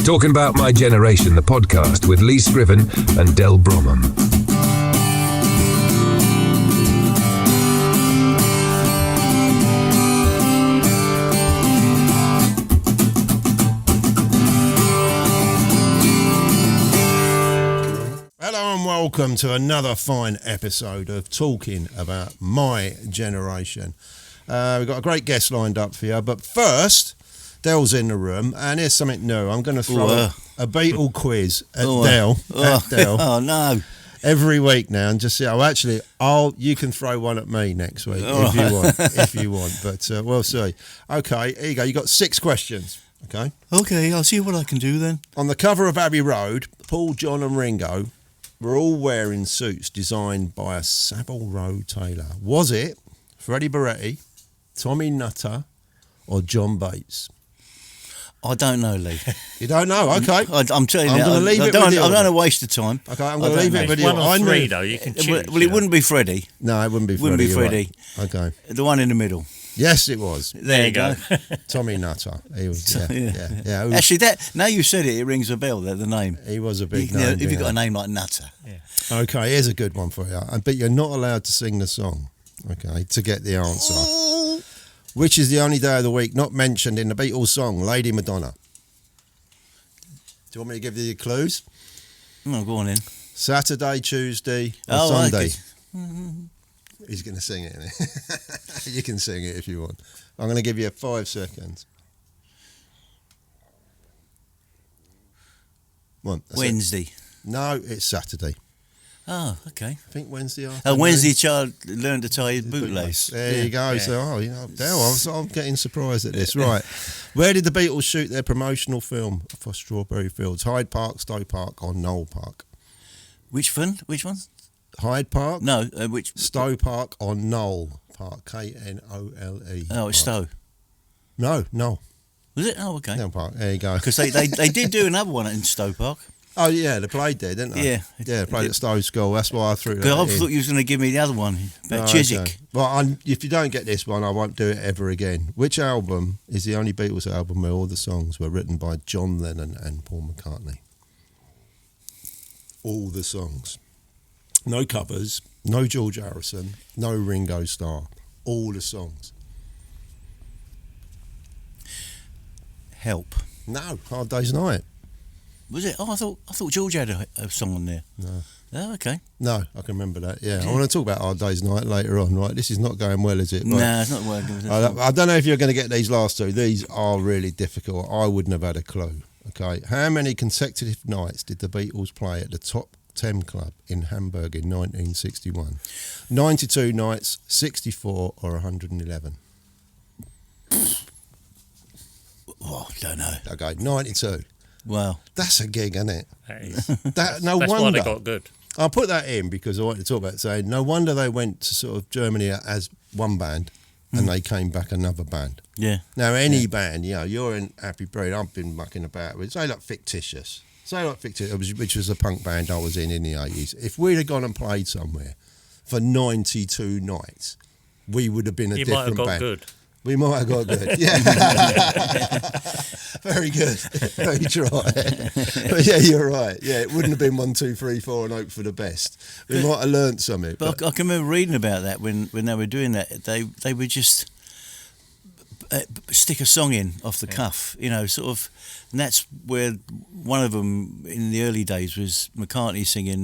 Talking About My Generation, the podcast with Lee Scriven and Del Bromham. Hello and welcome to another fine episode of Talking About My Generation. We've got a great guest lined up for you, but first, Del's in the room, and here's something new. I'm going to throw a Beatle quiz at Del. Oh, no. Every week now, and just see. You can throw one at me next week if you want. But we'll see. Okay, here you go. You got 6 questions. Okay, I'll see what I can do then. On the cover of Abbey Road, Paul, John, and Ringo were all wearing suits designed by a Savile Row tailor. Was it Freddie Barretti, Tommy Nutter, or John Bates? I don't know, Lee. You don't know? Okay. I'm telling you, I'm going to leave it with you. I don't want to waste the time. Okay, I'm going to leave it with you. One or three, though, you can choose. Well, it wouldn't be Freddie. No, it wouldn't be Freddie. Wouldn't be Freddie. Right. Okay. The one in the middle. Yes, it was. There you go. Tommy Nutter. He was. Yeah. Actually, that now you said it rings a bell. The name. He was a big name. If you've got a name like Nutter. Yeah. Okay, here's a good one for you. But you're not allowed to sing the song. Okay, to get the answer. Which is the only day of the week not mentioned in the Beatles song Lady Madonna? Do you want me to give you the clues? No, go on in. Saturday, Tuesday, or Sunday. Okay. He's going to sing it. You can sing it if you want. I'm going to give you 5 seconds. Wednesday. No, it's Saturday. Oh, okay. I think Wednesday afternoon. Wednesday child learned to tie his bootlace. There you go. Yeah. So, I'm getting surprised at this. Right. Where did the Beatles shoot their promotional film for Strawberry Fields? Hyde Park, Stowe Park, or Knoll Park? Which one? Hyde Park? No, which? Stowe Park or Knoll Park? Knole. Oh, it's Stowe. No, Knoll. Was it? Oh, okay. Knoll Park. There you go. Because they did do another one in Stowe Park. Oh, yeah, they played there, didn't they? Yeah. Yeah, they played at Stowe School. That's why I threw that I in. thought you was going to give me the other one, about Chiswick. Okay. Well, if you don't get this one, I won't do it ever again. Which album is the only Beatles album where all the songs were written by John Lennon and Paul McCartney? All the songs. No covers, no George Harrison, no Ringo Starr. All the songs. Help. No, Hard Day's Night. Was it? Oh, I thought George had a song on there. No. Oh, okay. No, I can remember that. Yeah, I want to talk about Hard Day's Night later on. Right, this is not going well, is it? Right. No, it's not working. I don't know if you're going to get these last two. These are really difficult. I wouldn't have had a clue. Okay, how many consecutive nights did the Beatles play at the Top 10 Club in Hamburg in 1961? 92 nights, 64, or 111? Oh, don't know. Okay, 92. Wow. That's a gig, isn't it? That is. That's why they got good. I'll put that in because I wanted to talk about it, saying no wonder they went to sort of Germany as one band and they came back another band. Yeah. Now, any band, you're in Happy Breed, I've been mucking about with, say like Fictitious, which was a punk band I was in the 80s. If we'd have gone and played somewhere for 92 nights, we would have been a different band. You might have got good. We might have got good, yeah. Very good, very dry. But yeah, you're right. Yeah, it wouldn't have been 1, 2, 3, 4 and hope for the best. We might have learnt something. But I can remember reading about that when they were doing that. They would just stick a song in off the cuff, sort of. And that's where one of them in the early days was McCartney singing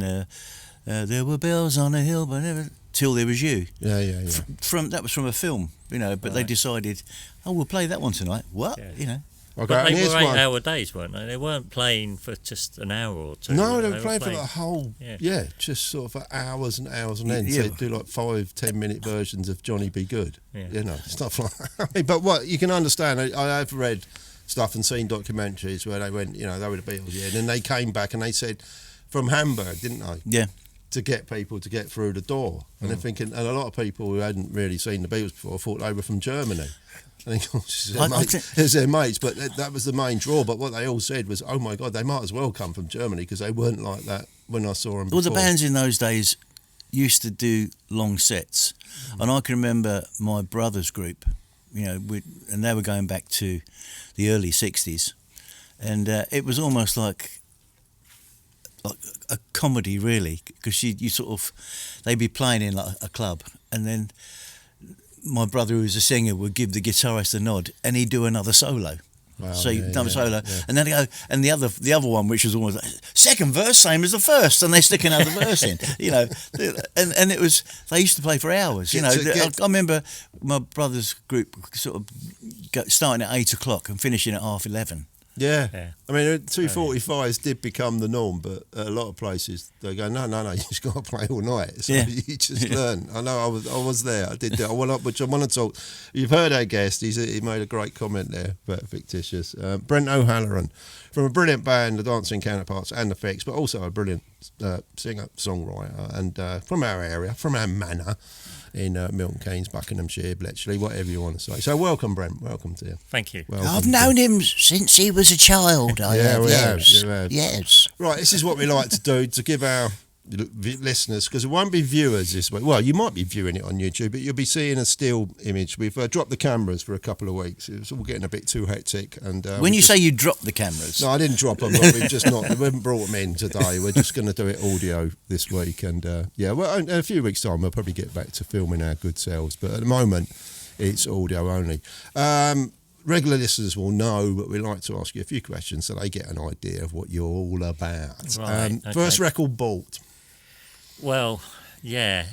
"There Were Bells on a Hill, but never till there was you." Yeah. That was from a film, but they decided, we'll play that one tonight. What, Okay, But they were 8-hour days, weren't they? They weren't playing for just an hour or two. No, they were playing for the whole, just sort of for hours and hours and ends. So they'd do like 5-10 minute versions of Johnny Be Good, stuff like that. But what you can understand, I have read stuff and seen documentaries where they went, they were the Beatles, and then they came back and they said, from Hamburg, didn't they? Yeah. To get people to get through the door. And they're thinking, and a lot of people who hadn't really seen the Beatles before thought they were from Germany. I think it's their mates, but that was the main draw. But what they all said was, oh my God, they might as well come from Germany because they weren't like that when I saw them before. Well, the bands in those days used to do long sets. And I can remember my brother's group, and they were going back to the early 60s. and it was almost like a comedy, really, because you sort of, they'd be playing in like a club, and then my brother, who was a singer, would give the guitarist a nod, and he'd do another solo. Wow, So yeah, you've done a solo, yeah. and then they go, and the other one, which was almost like, second verse, same as the first, and they stick another verse in, you know, and it was, they used to play for hours, you know. I remember my brother's group sort of starting at 8 o'clock and finishing at 11:30. Yeah. Yeah. I mean, 2:45s did become the norm, but at a lot of places they go, no, you just got to play all night. So you just learn. I know, I was there. I did. I went up, which I want to talk. You've heard our guest. He made a great comment there, but fictitious. Brent O'Halloran, from a brilliant band, the Dancing Counterparts and the Fix, but also a brilliant singer, songwriter, and from our area, from our manor in Milton Keynes, Buckinghamshire, Bletchley, whatever you want to say. So welcome, Brent. Welcome to you. Thank you. Welcome I've known him since he was a child. We have. Yes. Right, this is what we like to do, to give our listeners, because it won't be viewers this week. Well, you might be viewing it on YouTube, but you'll be seeing a still image. We've dropped the cameras for a couple of weeks. It was all getting a bit too hectic. And When you say you dropped the cameras, no, I didn't drop them. But we haven't brought them in today. We're just going to do it audio this week, and well, in a few weeks' time we'll probably get back to filming our good selves. But at the moment, it's audio only. Regular listeners will know, but we like to ask you a few questions so they get an idea of what you're all about. Right, okay. First record bought. Well, yeah.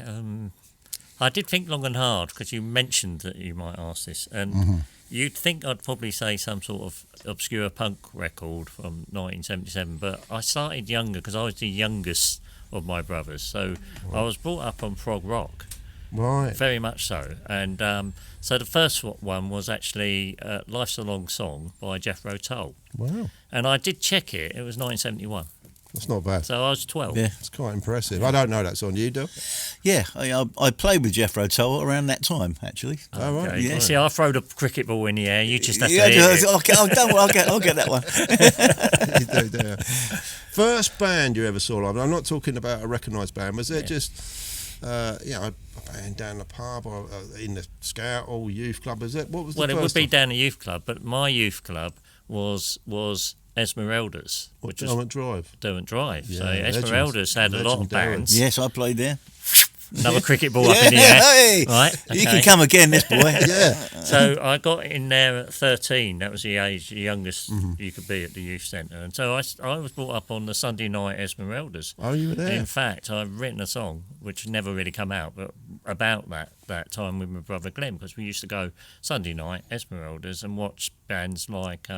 I did think long and hard, because you mentioned that you might ask this, and you'd think I'd probably say some sort of obscure punk record from 1977, but I started younger because I was the youngest of my brothers, so I was brought up on prog rock. Right. Very much so. And so the first one was actually Life's a Long Song by Jethro Tull. Wow. And I did check it. It was 1971. That's not bad. So I was 12. Yeah. It's quite impressive. I don't know that song. You do? yeah, I played with Jethro Tull around that time, actually. Oh, right. Okay. Yeah. See, I throw the cricket ball in the air. You just have to Yeah, hit it. I'll get that one. You do, yeah. First band you ever saw live? I'm not talking about a recognised band. Was there just, a band down the pub or in the Scout or youth club? What was the first Well, it would be one? down the youth club, but my youth club was Esmeralda's, which was Derwent Drive. Derwent Drive. Yeah, so legends. Esmeralda's had a lot of Legend Derwent. bands. Yes, I played there. Another cricket ball up in the air. Hey, Right, you okay. can come again, this boy. Yeah. So I got in there at 13. That was the age, the youngest you could be at the youth centre. And so I was brought up on the Sunday night Esmeralda's. Oh, you were there? In fact, I've written a song, which never really come out, but about that time with my brother Glenn, because we used to go Sunday night Esmeralda's and watch bands like...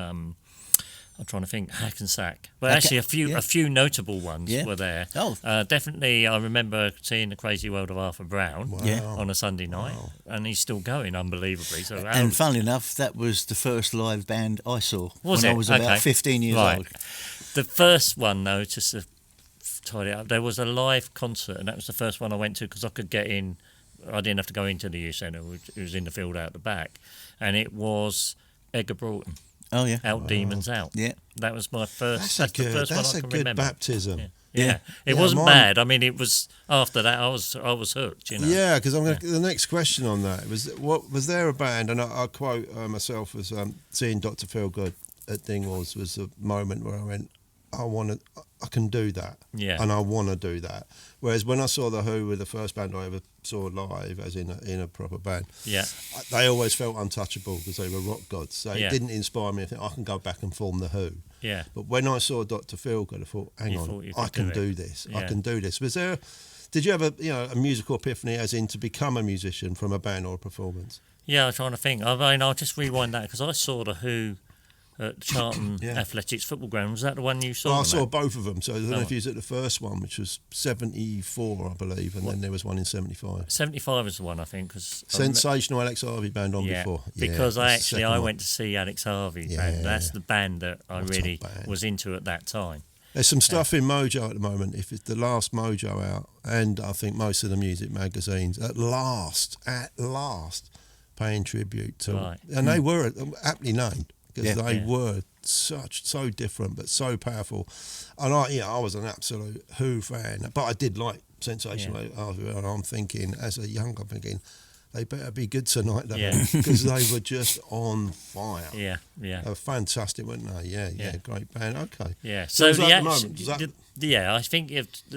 I'm trying to think, Hackensack. But actually, a few notable ones were there. Oh. Definitely, I remember seeing The Crazy World of Arthur Brown Wow. on a Sunday night, and he's still going, unbelievably. So, And funnily enough, that was the first live band I saw when I was Okay. about 15 years Right. old. The first one, though, just to tidy it up, there was a live concert, and that was the first one I went to because I could get in. I didn't have to go into the youth centre; it was in the field out the back, and it was Edgar Broughton. Oh, yeah. Out Demons Out. Yeah. That was my first. That's the first one I a can good remember. baptism. Yeah. It Yeah, wasn't mine- bad. I mean, it was after that I was hooked. You know. Yeah, because the next question on that was there a band, and I quote myself as seeing Dr. Feelgood at Dingwalls was a moment where I went, I can do that, and I want to do that. Whereas when I saw the Who were the first band I ever saw live, as in a proper band, they always felt untouchable because they were rock gods. So it didn't inspire me to think I can go back and form the Who. Yeah. But when I saw Dr. Feelgood, I thought, hang on, I can do this. I can do this. Did you have a musical epiphany, as in to become a musician from a band or a performance? Yeah, I'm trying to think. I mean, I'll just rewind that because I saw the Who at Charlton Athletics Football Ground. Was that the one you saw? Well, I saw both of them. So I don't know if you was at the first one, which was 74, I believe, and then there was one in 75. 75 was the one, I think. Cause Sensational Alex Harvey band on before. Because Yeah, I went to see Alex Harvey band. That's the band that I really band. was into at that time. There's some stuff in Mojo at the moment. If it's the last Mojo out, and I think most of the music magazines, at last, paying tribute to, and they were aptly named because they were so different but so powerful. And I was an absolute Who fan, but I did like Sensational Harvey, and I'm thinking as a young, I'm thinking, they better be good tonight, though, Yeah. because they were just on fire. Yeah, yeah. They were fantastic, weren't they? Yeah, great band. Okay. Yeah. So was that the the action, moment? Was that- yeah, I think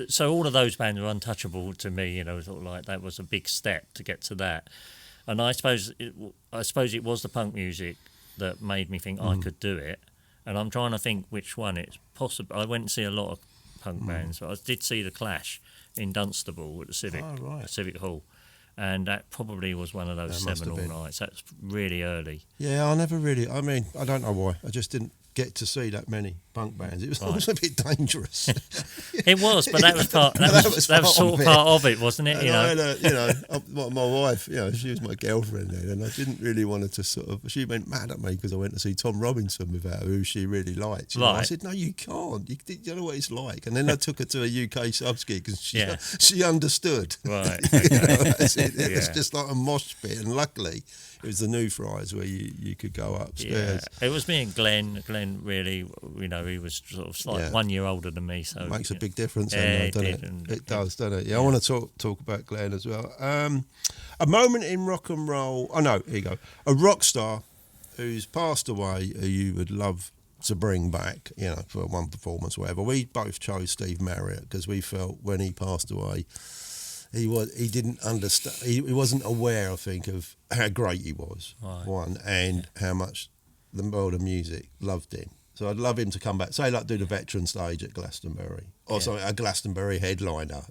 so. All of those bands were untouchable to me. Sort of like that was a big step to get to that. And I suppose it was the punk music that made me think I could do it. And I'm trying to think which one it's possible. I went and see a lot of punk bands, but I did see the Clash in Dunstable at the Civic Hall, and that probably was one of those seminal nights. That's really early. Yeah, I don't know why. I just didn't get to see that many punk bands. It was always a bit dangerous. It was, but that was part. That was sort of part of it, wasn't it? And I had my wife, she was my girlfriend then, and I didn't really want her to sort of. She went mad at me because I went to see Tom Robinson with her, who she really liked. I said, "No, you can't. You don't know what it's like." And then I took her to a UK subs gig, and she understood. Right. It was just like a mosh pit, and luckily it was the New Friars where you could go upstairs. Yeah. It was me and Glenn. Glenn really, he was sort of like 1 year older than me, so it makes a big difference. Yeah, doesn't it? It does, doesn't it? Yeah, I want to talk about Glenn as well. A moment in rock and roll. Oh no, here you go. A rock star who's passed away, who you would love to bring back, for one performance, or whatever. We both chose Steve Marriott because we felt when he passed away, he didn't understand. He wasn't aware, I think, of how great he was. Right. And how much the world of music loved him. So I'd love him to come back, say like do the veteran stage at Glastonbury or something, a Glastonbury headliner.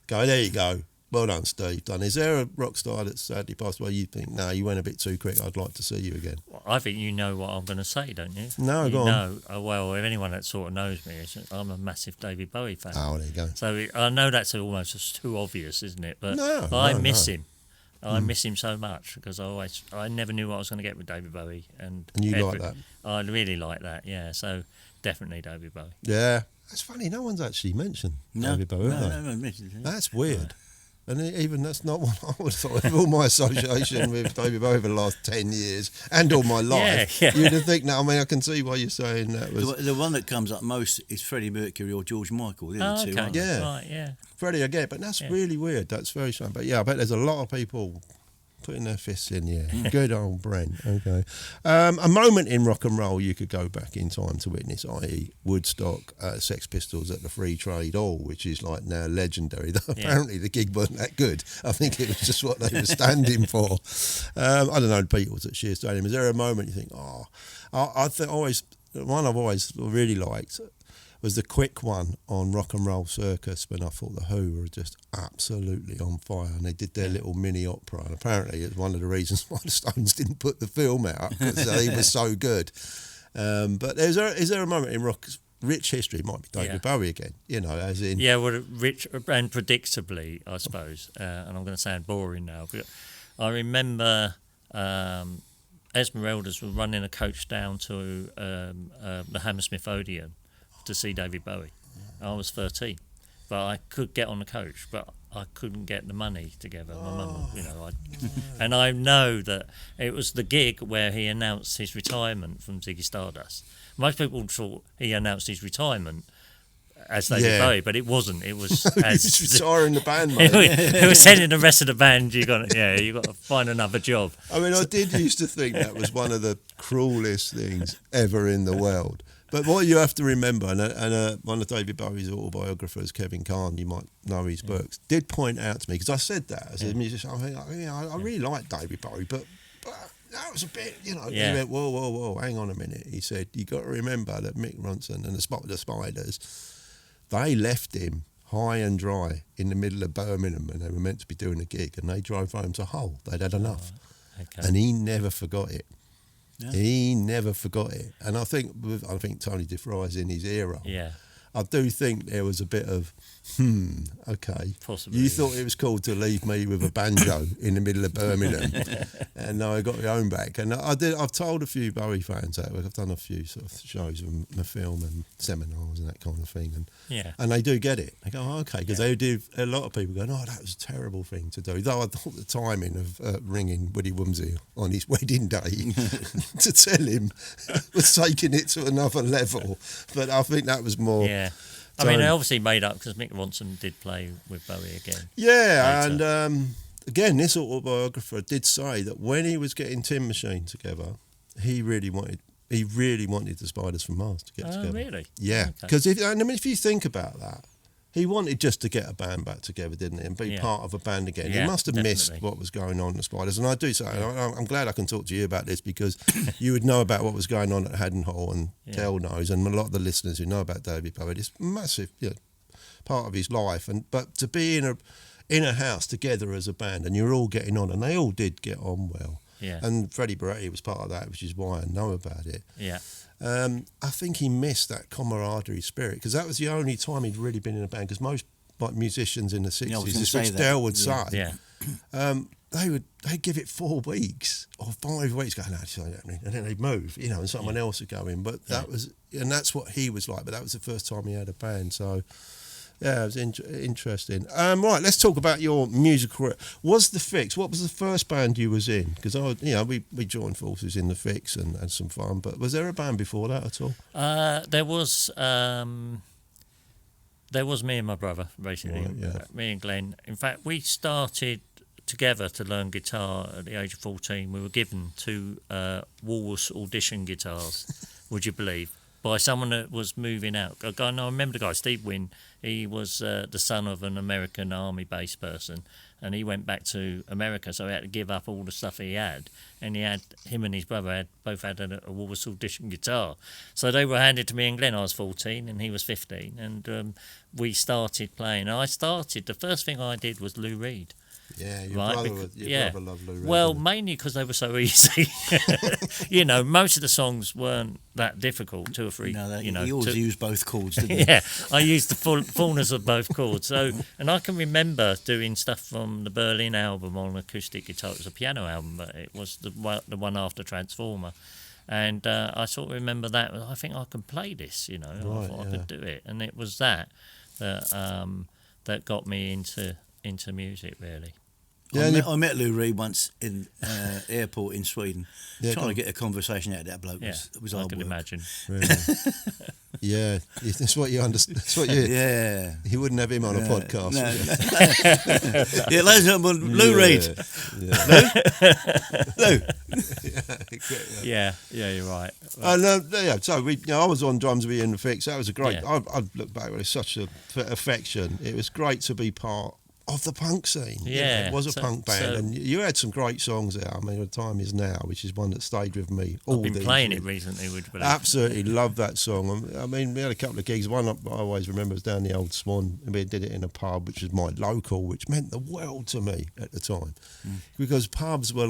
Go, there you go. Well done, Steve. Done. Is there a rock star that's sadly passed away? You think, no, you went a bit too quick. I'd like to see you again. Well, I think you know what I'm going to say, don't you? No, go on. Well, if anyone that sort of knows me, I'm a massive David Bowie fan. Oh, there you go. So I know that's almost just too obvious, isn't it? But I miss him. I miss him so much because I never knew what I was going to get with David Bowie, and you like that? I really like that. Yeah, so definitely David Bowie. Yeah, that's funny. No one's actually mentioned David Bowie. No, mentioned him. That's weird. And even that's not what I would have thought. With all my association with David Bowie over the last 10 years and all my life, you'd have think. Now, I can see why you're saying that was the one that comes up most is Freddie Mercury or George Michael. They're the two, aren't they? Right, yeah. Freddie, I get, but that's really weird. That's very strange. But I bet there's a lot of people putting their fists in the air. Good old Brent. Okay. A moment in rock and roll you could go back in time to witness, i.e. Woodstock, Sex Pistols at the Free Trade Hall, which is like now legendary. Apparently the gig wasn't that good. I think it was just what they were standing for. I don't know, the Beatles at Sheer Stadium. Is there a moment you think, I think one I've always really liked was the quick one on Rock and Roll Circus when I thought the Who were just absolutely on fire, and they did their little mini opera, and apparently it's one of the reasons why the Stones didn't put the film out because they were so good. But is there a moment in rock's rich history, it might be David Bowie again, as in... Yeah, well, rich and predictably, I suppose, and I'm going to sound boring now, but I remember... Esmeraldas were running a coach down to the Hammersmith Odeon to see David Bowie. I was 13, but I could get on the coach, but I couldn't get the money together. My mum, and I know that it was the gig where he announced his retirement from Ziggy Stardust. Most people thought he announced his retirement as David Bowie, but it wasn't. It was as he was retiring the band, mate. He was telling the rest of the band, you got to find another job. I did used to think that was one of the cruelest things ever in the world. But what you have to remember, and one of David Bowie's autobiographers, Kevin Kahn, you might know his books, did point out to me, because I said that as a musician, I really like David Bowie, but that was a bit, He went, whoa, hang on a minute. He said, you got to remember that Mick Ronson and the Spiders, they left him high and dry in the middle of Birmingham when they were meant to be doing a gig, and they drove home to Hull. They'd had enough. Okay. And he never forgot it. Yeah. He never forgot it. And I think Tony DeFry's in his era. Yeah. I do think there was a bit of, okay. Possibly. You thought it was cool to leave me with a banjo in the middle of Birmingham, and now I got my own back. And I've told a few Bowie fans that. I've done a few sort of shows with my film and seminars and that kind of thing, and they do get it. They go, okay, because they do. A lot of people go, that was a terrible thing to do. Though I thought the timing of ringing Woody Woomsey on his wedding day to tell him was taking it to another level. But I think that was more. Yeah. I mean, they obviously made up because Mick Ronson did play with Bowie again. Yeah, later. and again, this autobiographer did say that when he was getting Tin Machine together, he really wanted the Spiders from Mars to get together. Oh, really? Yeah, because if you think about that, he wanted just to get a band back together, didn't he, and be part of a band again. Yeah, he must have definitely missed what was going on in the Spiders, and I do say, I'm glad I can talk to you about this because you would know about what was going on at Haddon Hall, and Del knows, and a lot of the listeners who know about David Bowie, it's a massive part of his life, but to be in a house together as a band, and you're all getting on, and they all did get on well. Yeah. And Freddie Barretti was part of that, which is why I know about it. Yeah. I think he missed that camaraderie spirit because that was the only time he'd really been in a band. Because most musicians in the 60s, which Del would say, they'd give it 4 weeks or 5 weeks, going, no, it's not happening, and then they'd move, and someone else would go in. But that's what he was like. But that was the first time he had a band, so. Yeah, it was interesting. Right, let's talk about your musical career. Was The Fix? What was the first band you was in? Because we joined forces in The Fix and had some fun. But was there a band before that at all? There was me and my brother, basically. Right, me and Glenn. In fact, we started together to learn guitar at the age of 14. We were given 2 Woolworths audition guitars. Would you believe? By someone that was moving out. I remember the guy, Steve Wynn. He was the son of an American army base person, and he went back to America, so he had to give up all the stuff he had. And him and his brother both had a Woolworths audition guitar. So they were handed to me and Glenn. I was 14 and he was 15, and we started playing. The first thing I did was Lou Reed. Yeah, your brother loved Lou Reed. Well, mainly because they were so easy. Most of the songs weren't that difficult, 2 or 3. No, you always used both chords, didn't you? Yeah, I used the fullness of both chords. So, and I can remember doing stuff from the Berlin album on acoustic guitar. It was a piano album, but it was the one after Transformer. And I sort of remember that. I think I can play this, I thought I could do it. And it was that got me into music, really. Yeah, I met Lou Reed once in airport in Sweden, trying to get a conversation out of that bloke. It was I hard can work. imagine. Really? Yeah, that's what you understand. That's what you. Yeah, you wouldn't have him on a podcast. No. Yeah, ladies and gentlemen, Lou Reed. Lou. Yeah, you're right. So I was on drums with you in The Fix. That was a great. I look back with such a affection. It was great to be part of the punk scene. Yeah, it was a punk band, and you had some great songs there. I mean, The Time Is Now, which is one that stayed with me all I've been these playing years. it recently, would you believe? Absolutely love that song. I mean, we had a couple of gigs. One I always remember was down the Old Swan, and we did it in a pub, which was my local, which meant the world to me at the time, because pubs were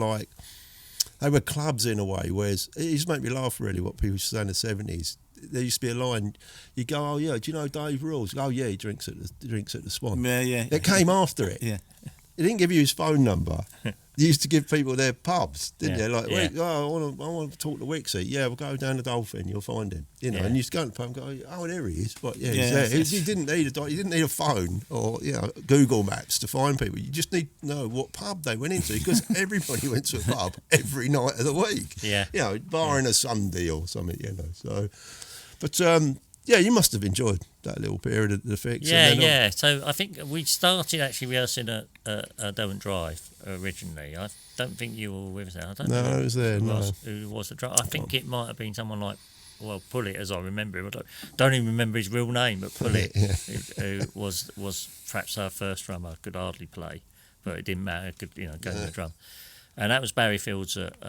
they were clubs in a way. Whereas it used to make me laugh really what people used to say in the 70s. There used to be a line. You go, oh yeah, do you know Dave Rules? Oh yeah, he drinks at the Swan. Yeah. It came after it. Yeah. He didn't give you his phone number. You used to give people their pubs, didn't you? Like, yeah. I want to talk to Wixie. Yeah, we'll go down the Dolphin. You'll find him. And you just go to the pub and go, oh, there he is. But he's there. You didn't need a phone or Google Maps to find people. You just need to know what pub they went into because everybody went to a pub every night of the week. Yeah. Barring a Sunday or something. So, but you must have enjoyed that little period of The Fix. Yeah. So I think we started actually rehearsing at Derwent Drive originally. I don't think you were with us there. I don't know. No, I was there. Who was the drive? I think it might have been someone like, Pullet, as I remember him. I don't even remember his real name, but Pullet, who was perhaps our first drummer. Could hardly play, but it didn't matter. Could go to the drum, and that was Barry Fields at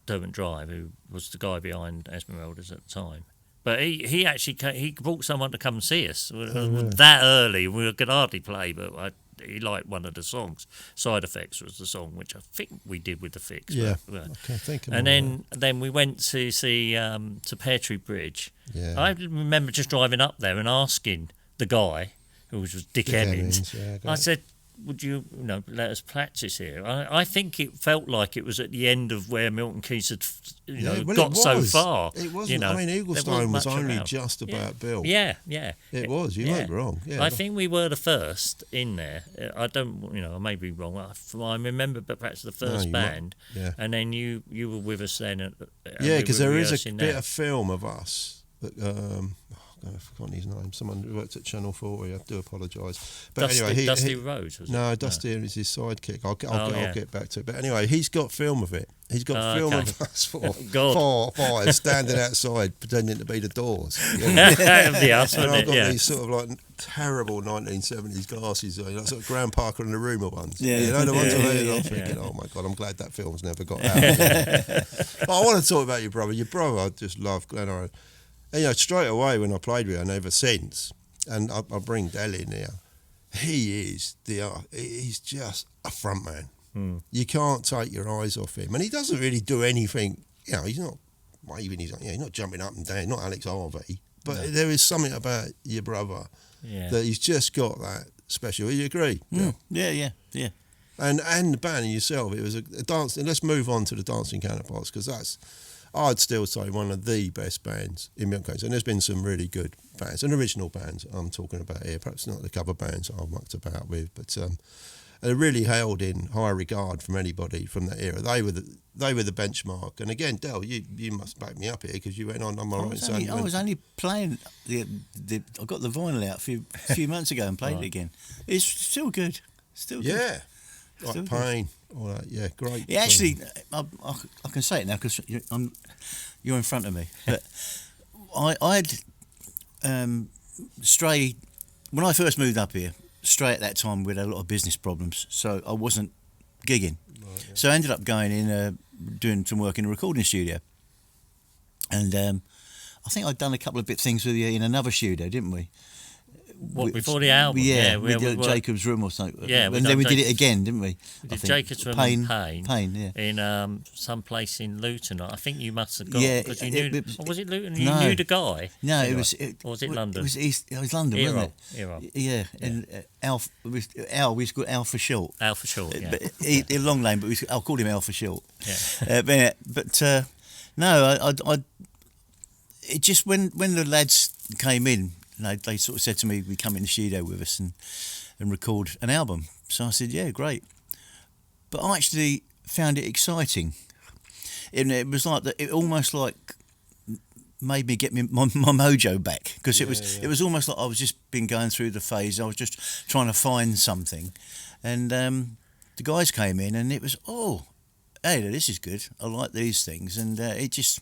Derwent Drive, who was the guy behind Esmeralda's at the time. But he actually he brought someone to come and see us that early. We could hardly play, but he liked one of the songs. Side Effects was the song, which I think we did with The Fix. Yeah, okay, think about then we went to see to Pear Tree Bridge. Yeah. I remember just driving up there and asking the guy, who was Dick Emmons, I said, would you let us practice here? I think it felt like it was at the end of where Milton Keynes had got so far. It wasn't. I mean, Eaglestone was only just about built. Yeah. It was. You weren't wrong. Yeah, I think we were the first in there. I don't. I may be wrong. I remember, but perhaps the first band. Yeah. And then you were with us then. Because there is a bit of film of us. That, I've forgotten his name. Someone who worked at Channel 4. I do apologise. But Dusty, anyway, Dusty Rhodes, was it? No, Dusty is his sidekick. I'll get back to it. But anyway, he's got film of it. He's got film of us four or five standing outside pretending to be the Doors. You know? That'd be us, wouldn't I've got it? these sort of like terrible 1970s glasses on, like sort of Graham Parker and the Rumour ones. Yeah. You know, the ones I'm thinking, oh my God, I'm glad that film's never got out. But I want to talk about your brother. Your brother, I just love Glenn O'Halloran. And, you know, straight away when I played with him, and ever since, and I bring Del in here, he's just a front man. You can't take your eyes off him, and he doesn't really do anything. You know, he's not waving. He's not jumping up and down. Not Alex Harvey, but there is something about your brother that he's just got that special. You agree? Yeah. And the band and yourself, it was a dance. And let's move on to the Dancing Counterparts, because that's, I'd still say, one of the best bands in Milton Keynes. And there's been some really good bands, and original bands I'm talking about here. Perhaps not the cover bands I've mucked about with, but. They're really held in high regard from anybody from that era. They were the benchmark. And again, Del, you must back me up here, because you went on my right side. I was only playing I got the vinyl out a few months ago and played it again. It's still good. Still good. Yeah. Like Still Pain, all that. Yeah, great. Yeah, actually, I can say it now because you're in front of me. But I had Stray, when I first moved up here, Stray at that time, we had a lot of business problems, so I wasn't gigging. Right, yeah. So I ended up going in, doing some work in a recording studio. And I think I'd done a couple of things with you in another studio, didn't we? What, before the album? Yeah, we did Jacob's Room or something. Yeah, and then we did it again, didn't we? We did Jacob's Room Pain, and Pain, yeah. In some place in Luton. I think you must have got. Yeah, because you knew. Or was it Luton? You no. knew the guy. No, anyway. it was. Or was it London? It was London, wasn't it? Hero. Yeah, and Al, we called Al for short. Al for short. Yeah. But he long name, but I called him Al for short. Yeah. No, I it just when the lads came in. They sort of said to me, "We come in the studio with us and record an album." So I said, "Yeah, great." But I actually found it exciting. It was like that. It almost like made me get my mojo back, because it was almost like I was just been going through the phase. I was just trying to find something, and the guys came in, and it was hey, this is good. I like these things, and it just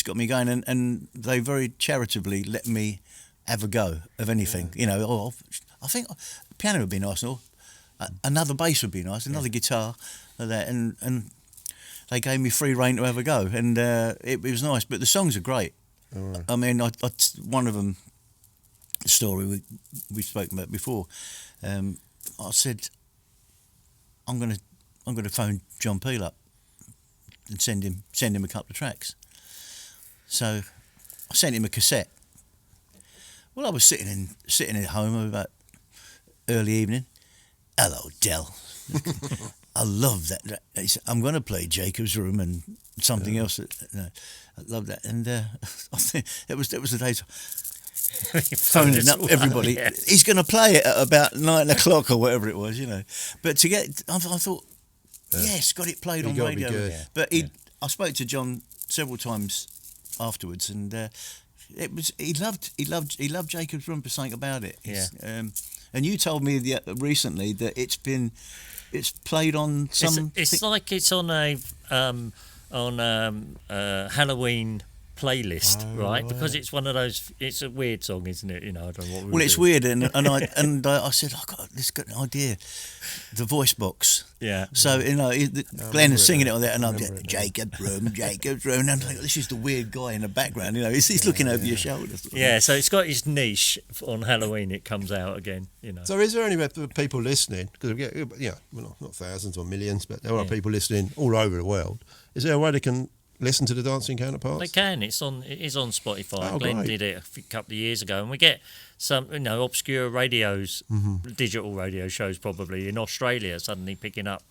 got me going. And they very charitably let me have a go of anything, I think piano would be nice, or another bass would be nice, another guitar, that, and they gave me free rein to have a go, and it was nice. But the songs are great. Right. I mean, one of them, the story we've spoken about before. I said, I'm gonna phone John Peel up and send him a couple of tracks. So I sent him a cassette. Well, I was sitting at home about early evening. Hello, Del. I love that. He said, I'm going to play Jacob's Room and something else. I love that. And I think it was the days phoning up everybody. Yeah. He's going to play it at about 9 o'clock or whatever it was, But I thought, yes, got it played on radio. Yeah. But I spoke to John several times afterwards, and he loved Jacob's Room for something about it. Yeah. And you told me recently that it's played on some. It's like it's on a Halloween playlist, right? Because it's one of those. It's a weird song, isn't it? I don't know what. Well, it's weird, and I said, I got this good idea, the voice box. Yeah. So Glenn is singing it on there, and I'm like, Jacob's Room, and I'm like, this is the weird guy in the background. He's looking over your shoulder. Yeah. So it's got his niche on Halloween. It comes out again. So is there any people listening? Because we get, well, not thousands or millions, but there are people listening all over the world. Is there a way they can listen to the Dancing Counterparts? They can. It is on Spotify. Oh, Glenn great. did it a couple of years ago, and we get some obscure radios, digital radio shows probably in Australia suddenly picking up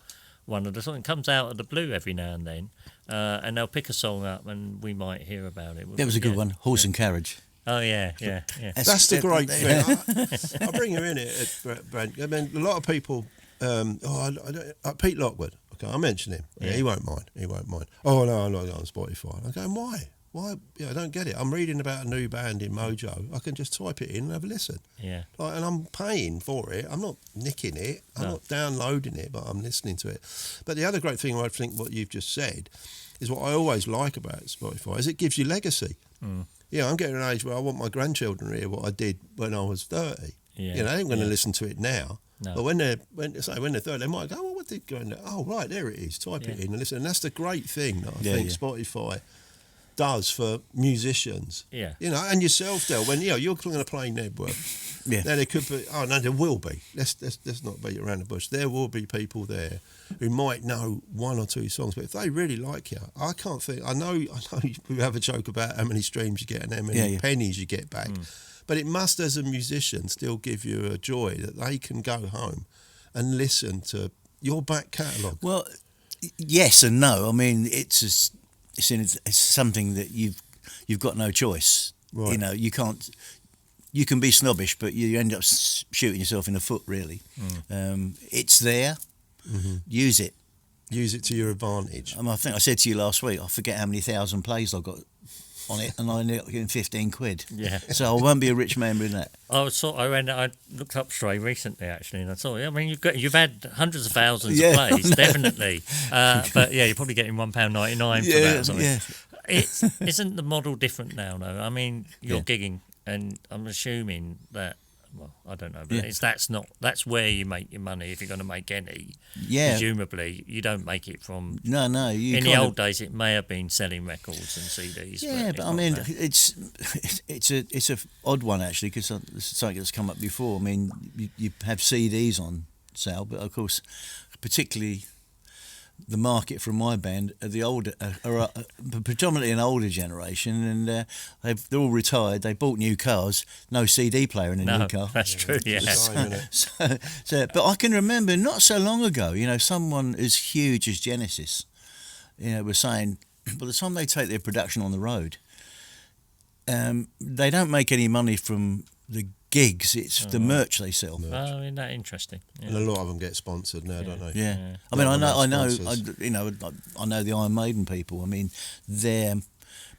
one of the songs. It comes out of the blue every now and then, and they'll pick a song up, and we might hear about it. That was a good one, Horse and Carriage. Oh yeah. That's the great thing. I'll bring you in it, Brent. I mean, a lot of people. Pete Lockwood. Okay, I'll mention him. Yeah, he won't mind. Oh no, I'm not on Spotify. I'm going, why? Why? I don't get it. I'm reading about a new band in Mojo. I can just type it in and have a listen. Yeah. And I'm paying for it. I'm not nicking it. I'm not downloading it, but I'm listening to it. But the other great thing, I think, what you've just said, is what I always like about Spotify, is it gives you legacy. I'm getting an age where I want my grandchildren to hear what I did when I was 30. Yeah. They ain't going to listen to it now. No. But when they're 30, they might go, "Oh, what did Granddad? Oh, right, there it is. Type it in and listen." And that's the great thing that I think Spotify does for musicians. Yeah. And yourself, Del, when you're going to play Nebworth. Now there could be. Oh no, there will be. Let's not beat around the bush. There will be people there who might know one or two songs, but if they really like you, I can't think. I know. We have a joke about how many streams you get and how many pennies you get back. But it must, as a musician, still give you a joy that they can go home and listen to your back catalogue. Well, yes and no. I mean, it's something that you've got no choice. Right. You can't. You can be snobbish, but you end up shooting yourself in the foot. Really, it's there. Use it. Use it to your advantage. I think I said to you last week. I forget how many thousand plays I got on it, and I ended up getting 15 quid. Yeah. So I won't be a rich man with that. I looked up Stray recently, actually, and I thought, you've had hundreds of thousands of plays, definitely. But you're probably getting £1.99 for that or something. Isn't the model different now, though? I mean, you're gigging, and I'm assuming that. Well, I don't know, but that's where you make your money if you're going to make any. Yeah. Presumably, you don't make it from. No. In the old days, it may have been selling records and CDs. Yeah, but I mean, it's a odd one actually, because this is something that's come up before. I mean, you have CDs on sale, but of course, particularly the market for my band are the older, are predominantly an older generation, and they're all retired. They bought new cars, no CD player in a new car. That's true. Yeah. But I can remember not so long ago, someone as huge as Genesis, was saying by the time they take their production on the road, they don't make any money from the gigs. It's the merch they sell. Oh, isn't that interesting? Yeah. And a lot of them get sponsored now, don't they? Yeah. I mean, I know the Iron Maiden people. I mean, their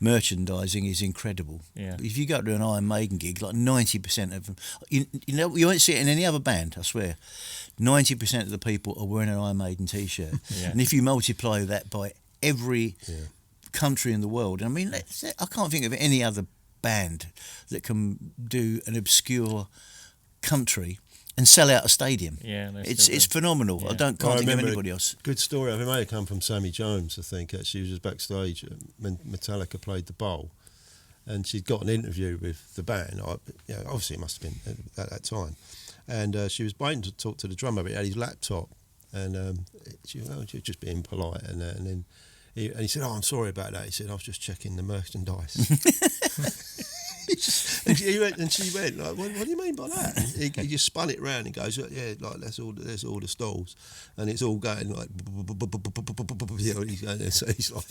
merchandising is incredible. Yeah. If you go to an Iron Maiden gig, like 90% of them, you won't see it in any other band, I swear. 90% of the people are wearing an Iron Maiden T-shirt. And if you multiply that by every country in the world, I mean, I can't think of any other band that can do an obscure country and sell out a stadium. Yeah, it's phenomenal. I can't think of anybody else. Good story. I mean, it may have come from Sammy Jones. I think she was just backstage when Metallica played the Bowl, and she'd got an interview with the band. Obviously it must have been at that time, and she was waiting to talk to the drummer, but he had his laptop, and she was just being polite, and then. He said, "Oh, I'm sorry about that." He said, "I was just checking the merchandise." and she went, like, what do you mean by that? He just spun it round and goes, "Yeah, like there's all the stalls, and it's all going like, he's going, so he's like,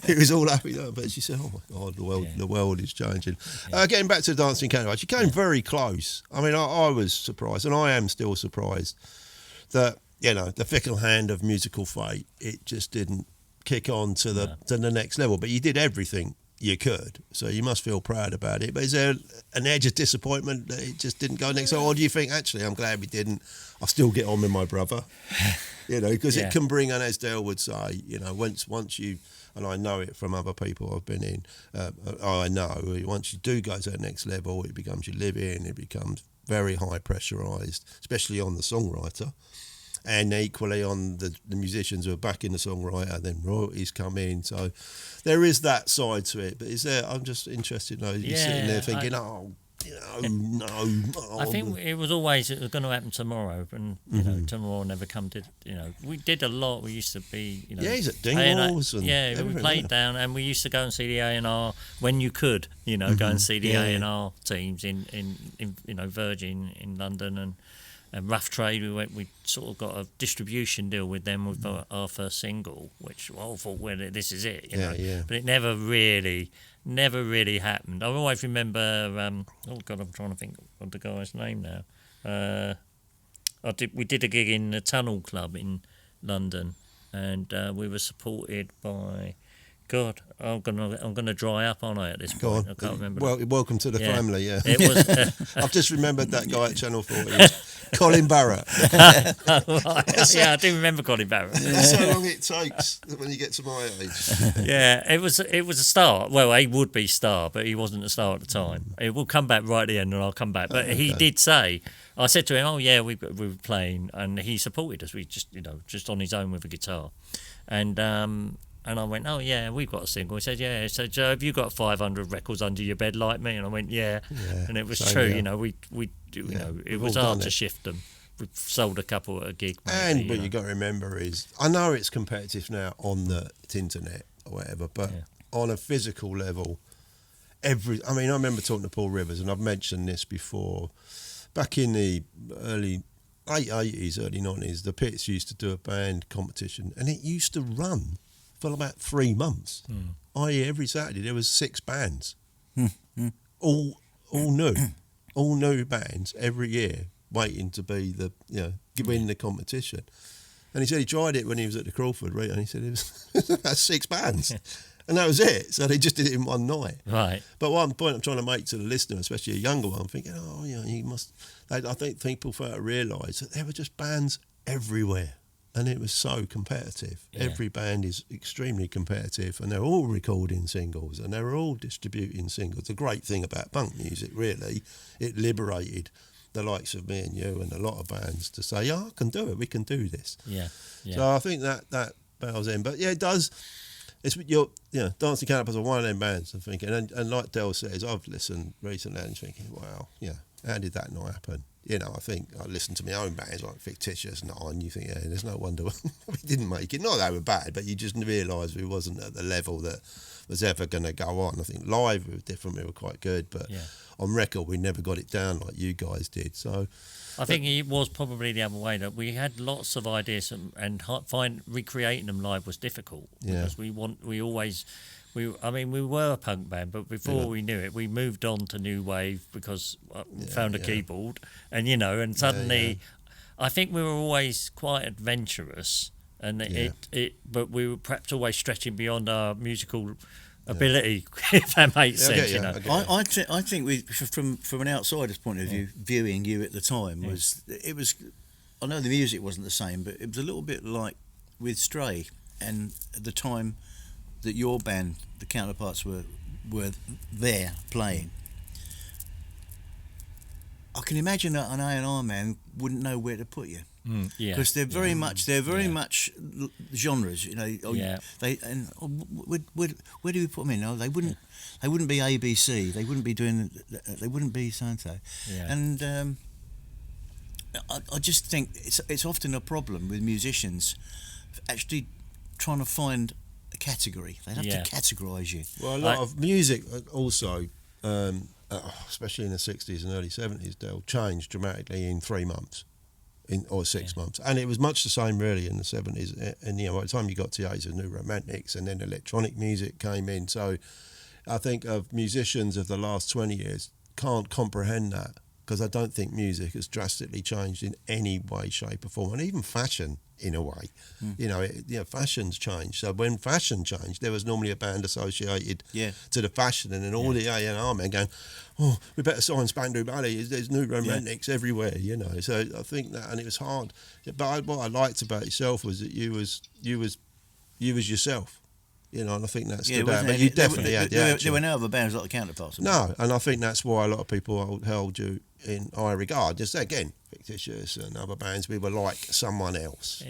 he was all happy, but she said, "Oh my God, the world is changing." Getting back to the Dancing Counterparts, you came very close. I mean, I was surprised, and I am still surprised that. The fickle hand of musical fate, it just didn't kick on to the next level. But you did everything you could, so you must feel proud about it. But is there an edge of disappointment that it just didn't go next level? Or do you think, actually, I'm glad we didn't, I'll still get on with my brother? Because it can bring, and as Dale would say, once you, and I know it from other people I've been in, I know, once you do go to the next level, it becomes your living, it becomes very high pressurised, especially on the songwriter. And equally on the musicians who are backing the songwriter, then royalties come in. So there is that side to it. But I'm just interested, you're sitting there thinking, no. I think it was always going to happen tomorrow, and tomorrow never come to. We did a lot. We used to be, he's at Dingwalls and we played down, and we used to go and see the A&R when you could, go and see the A&R teams in Virgin in London and Rough Trade. We sort of got a distribution deal with them with our first single, which I thought, well, this is it, But it never really happened. I always remember. Oh God, I'm trying to think of the guy's name now. We did a gig in the Tunnel Club in London, and we were supported by God, I'm gonna dry up, aren't I? At this point, I can't remember. Well, welcome to the family. Yeah, it was. I've just remembered that guy at Channel 40, Colin Barrett. Yeah, I do remember Colin Barrett. That's how long it takes when you get to my age. Yeah, it was a star. Well, he would be star, but he wasn't a star at the time. It will come back right at the end, and I'll come back. But he did say, I said to him, "Oh yeah, we were playing," and he supported us. We just on his own with a guitar, and I went, "Oh yeah, we've got a single." He said, "Yeah." He said, "Joe, have you got 500 records under your bed like me?" And I went, "Yeah." And it was true. Yeah. It was hard to shift them. We've sold a couple at a gig. Maybe, and what you got to remember is, I know it's competitive now on the internet or whatever, but on a physical level, I remember talking to Paul Rivers, and I've mentioned this before. Back in the early late 80s, early 90s, the Pits used to do a band competition, and it used to run for about 3 months. I.e., every Saturday there was 6 bands, all new bands every year, waiting to be win the competition. And he said he tried it when he was at the Crawford, right? And he said it was about 6 bands. And that was it. So they just did it in one night. Right. But one point I'm trying to make to the listener, especially a younger one, thinking, you must... I think people fail to realise that there were just bands everywhere. And it was so competitive. Yeah. Every band is extremely competitive, and they're all recording singles, and they're all distributing singles. The great thing about punk music, really, it liberated the likes of me and you and a lot of bands to say, I can do it, we can do this. Yeah. So I think that bows in. But yeah, it does... Dancing Counterparts are one of them bands, I'm thinking, and like Del says, I've listened recently and thinking, wow, how did that not happen? I think I listened to my own bands like Fictitious and on. You think, there's no wonder we didn't make it. Not that they were bad, but you just realise we wasn't at the level that was ever going to go on. I think live we were different, we were quite good, but on record we never got it down like you guys did. So I think it was probably the other way, that we had lots of ideas and recreating them live was difficult because we were a punk band, but before we knew it, we moved on to new wave because we found a keyboard, and suddenly, I think we were always quite adventurous, and but we were perhaps always stretching beyond our musical ability, if that makes sense. I think we, from an outsider's point of view, viewing you at the time it was. I know the music wasn't the same, but it was a little bit like with Stray, and at the time that your band, the Counterparts, were there playing. I can imagine that an A&R man wouldn't know where to put you. Because they're very much genres, They where do we put them in? No, they wouldn't be ABC. They wouldn't be doing. They wouldn't be so-and-so. And I just think it's often a problem with musicians actually trying to find a category. They have to categorise you. Well, a lot of music also, especially in the 60s and early 70s, they'll change dramatically in 3 months. Or 6 months, and it was much the same really in the 70s. And by the time you got to the age of New Romantics, and then electronic music came in. So I think of musicians of the last 20 years can't comprehend that, because I don't think music has drastically changed in any way, shape, or form, and even fashion in a way. Fashion's changed. So when fashion changed, there was normally a band associated to the fashion, and then all the A&R men going, "Oh, we better sign Spandau Ballet. There's New Romantics everywhere." So I think that, and it was hard. But what I liked about yourself was that you was yourself. And I think that stood out. But you definitely had the action. There were no other bands like the Counterparts. No, and I think that's why a lot of people held you in high regard. Just again, Fictitious and other bands, we were like someone else,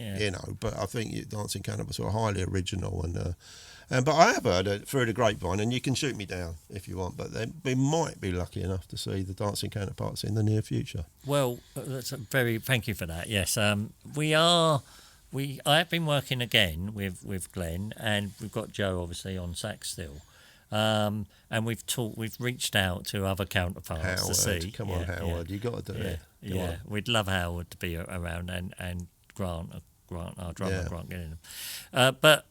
But I think Dancing Counterparts were highly original, but I have heard it through the grapevine, and you can shoot me down if you want, but we might be lucky enough to see the Dancing Counterparts in the near future. Well, thank you for that. Yes, I have been working again with Glenn, and we've got Joe obviously on sax still, and we've reached out to other counterparts Howard, to see. Come on, Howard, you got to do it. Yeah, we'd love Howard to be around, and Grant, our drummer, Grant Gillingham. But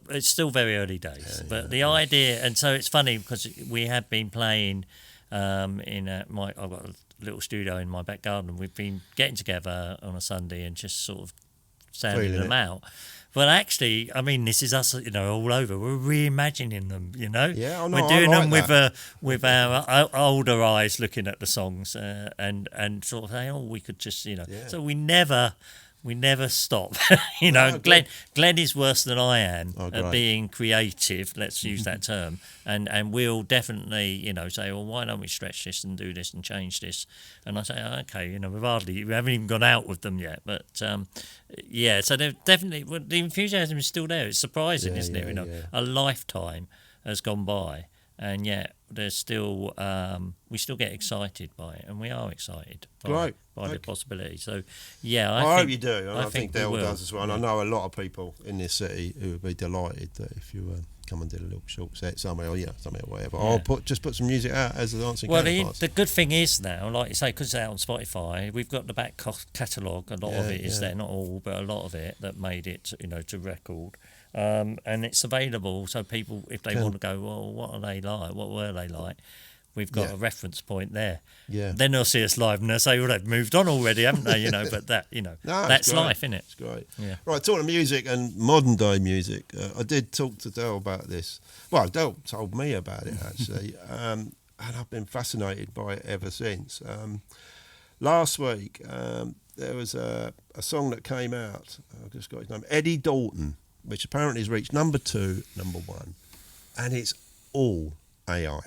it's still very early days. But the idea, and so it's funny because we have been playing I've got a little studio in my back garden. We've been getting together on a Sunday and just sort of sounding them out. But actually, I mean, this is us, all over. We're reimagining them, Yeah, we're doing them with our older eyes, looking at the songs, and sort of saying, we could just, So we never stop. Glenn is worse than I am at being creative. Let's use that term, and we'll definitely, say, well, why don't we stretch this and do this and change this? And I say, okay, we haven't even gone out with them yet, but so they're definitely. Well, the enthusiasm is still there. It's surprising, isn't it? A lifetime has gone by, and yet there's still we still get excited by it, and we are excited by the possibility. So I hope you do, and I think Del does as well. And I know a lot of people in this city who would be delighted that if you come and did a little short set somewhere, or somewhere, whatever. I'll put some music out as the Dancing Counterparts. The good thing is now, like you say, because it's out on Spotify, we've got the back catalogue. A lot of it is there, not all, but a lot of it that made it, to record. And it's available, so people, if they want to go, well, what are they like? What were they like? We've got a reference point there. Yeah. Then they'll see us live and they'll say, well, they've moved on already, haven't they? But that, that's life, isn't it? It's great. Yeah. Right, talking of music and modern day music, I did talk to Del about this. Well, Del told me about it, actually, and I've been fascinated by it ever since. Last week, there was a song that came out, I've just got his name, Eddie Dalton, which apparently has reached number 2, number 1, and it's all AI.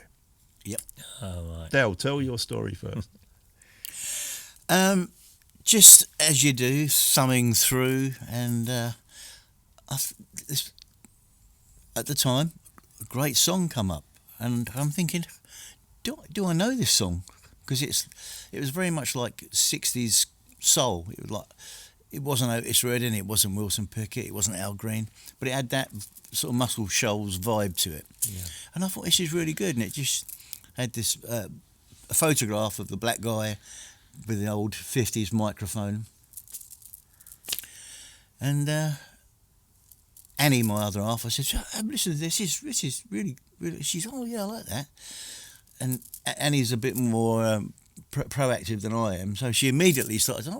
Yep. Oh, right. Del, tell your story first. Just as you do, summing through, and at the time, a great song come up, and I'm thinking, do I know this song? Because it was very much like 60s soul. It was like. It wasn't Otis Redding, it wasn't Wilson Pickett, it wasn't Al Green, but it had that sort of Muscle Shoals vibe to it. Yeah. And I thought, this is really good, and it just had this a photograph of the black guy with the old 50s microphone. And Annie, my other half, I said, listen to this, this is really, really, she's, oh yeah, I like that. And Annie's a bit more proactive than I am, so she immediately started,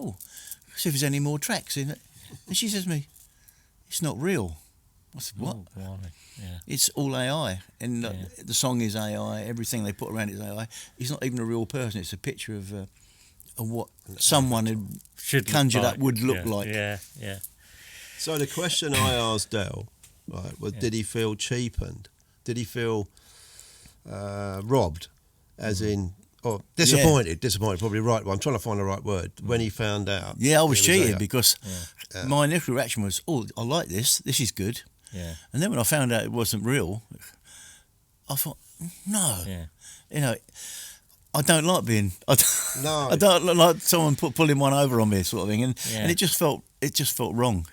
see if there's any more tracks in it. And she says to me, it's not real. I said, what? Oh, yeah. It's all AI. And the song is AI, everything they put around it is AI. He's not even a real person, it's a picture of what someone had conjured up would look like. Yeah. So the question I asked Del, right, was did he feel cheapened? Did he feel robbed? As in... Oh, disappointed, probably right. Well, I'm trying to find the right word. When he found out. Yeah, I was cheated because my initial reaction was, I like this is good. Yeah. And then when I found out it wasn't real, I thought, no. Yeah. I don't like being... I don't like someone pulling one over on me sort of thing. And it just felt wrong.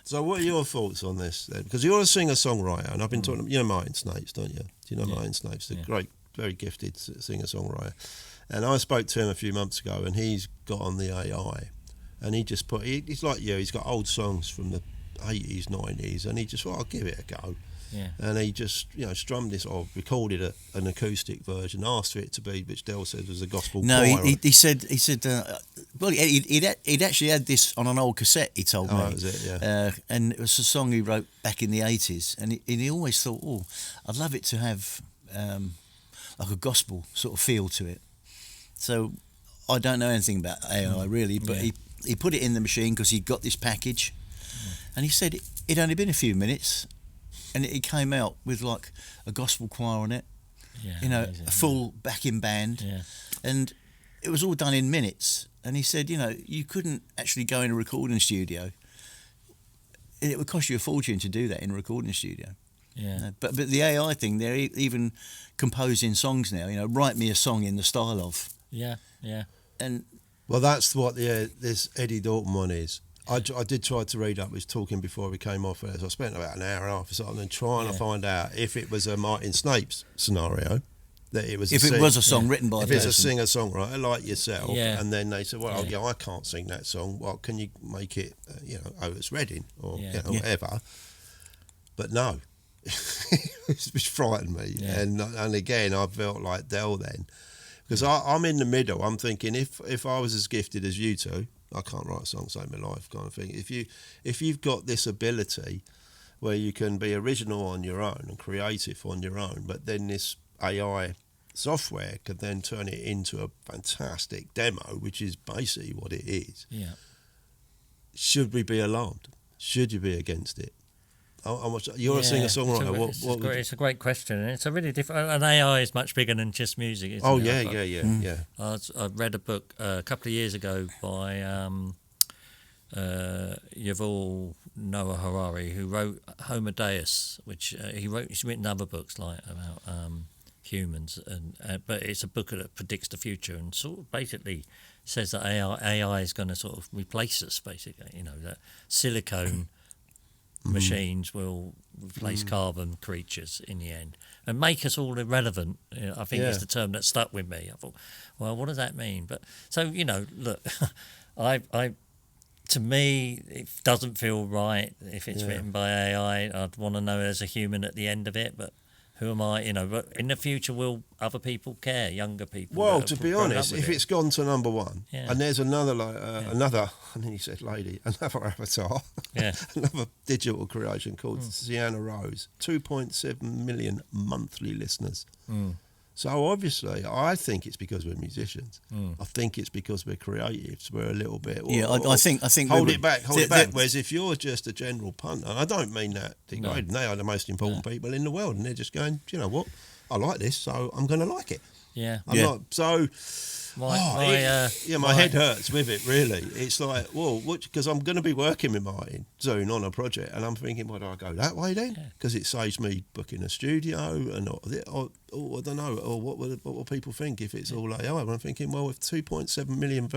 So what are your thoughts on this then? Because you're a singer-songwriter, and I've been talking... You know Martin Snapes, don't you? Do you know Martin Snapes? The great... very gifted singer-songwriter, and I spoke to him a few months ago, and he's got on the AI, and he just he's like you, he's got old songs from the 80s, 90s, and he just thought, I'll give it a go. Yeah. And he just, strummed this, or recorded an acoustic version, asked for it to be, which Del said was a gospel choir. No, he said, well, he'd actually had this on an old cassette, he told me. Oh, was it, yeah. And it was a song he wrote back in the 80s, and he always thought, I'd love it to have... like a gospel sort of feel to it. So I don't know anything about AI really, but he put it in the machine because he got this package, and he said it'd only been a few minutes, and it came out with like a gospel choir on it, amazing, a full backing band, and it was all done in minutes. And he said, you couldn't actually go in a recording studio. It would cost you a fortune to do that in a recording studio. Yeah, but the AI thing, they're even composing songs now. Write me a song in the style of. Yeah. And well, that's what this Eddie Dalton one is. I did try to read up. I was talking before we came off. So I spent about an hour and a half or something trying to find out if it was a Martin Snapes scenario. That it was. If it was a song written by a person. If it's a singer-songwriter like yourself, and then they said, well, I can't sing that song. Well, can you make it, Otis Redding or whatever? But no. Which frightened me, and again I felt like Del then, because I'm in the middle. I'm thinking if I was as gifted as you two, I can't write a song to save my life kind of thing. If you've got this ability where you can be original on your own and creative on your own, but then this AI software can then turn it into a fantastic demo, which is basically what it is. Yeah. Should we be alarmed? Should you be against it? You're a singer-songwriter. It's a great question, and it's a really different. And AI is much bigger than just music. Isn't it? Yeah. I read a book a couple of years ago by Yuval Noah Harari, who wrote Homo Deus, which he's written other books like about humans, but it's a book that predicts the future and sort of basically says that AI is going to sort of replace us. Basically, that silicone machines will replace carbon creatures in the end and make us all irrelevant. I think it's the term that stuck with me. I thought, well, what does that mean? But so look, I to me it doesn't feel right if it's written by AI. I'd want to know there's a human at the end of it, but who am I? But in the future, will other people care? Younger people? Well, to be honest, if it's gone to number one, Yeah. and there's another, another, and then you said lady, another avatar, another digital creation called Sienna Rose, 2.7 million monthly listeners. So obviously, I think it's because we're musicians. I think it's because we're creatives. We're a little bit. I think. Hold it back. Whereas if you're just a general punter, I don't mean that degrading. They are the most important people in the world, and they're just going. Do you know what? I like this, so I'm going to like it. Yeah. I'm not so. My head hurts with it, really. It's like, well, because I'm going to be working with Martin soon on a project, and I'm thinking, why do I go that way then? Because it saves me booking a studio, and or I don't know, or what will people think if it's all AI? And I'm thinking, well, if 2.7 million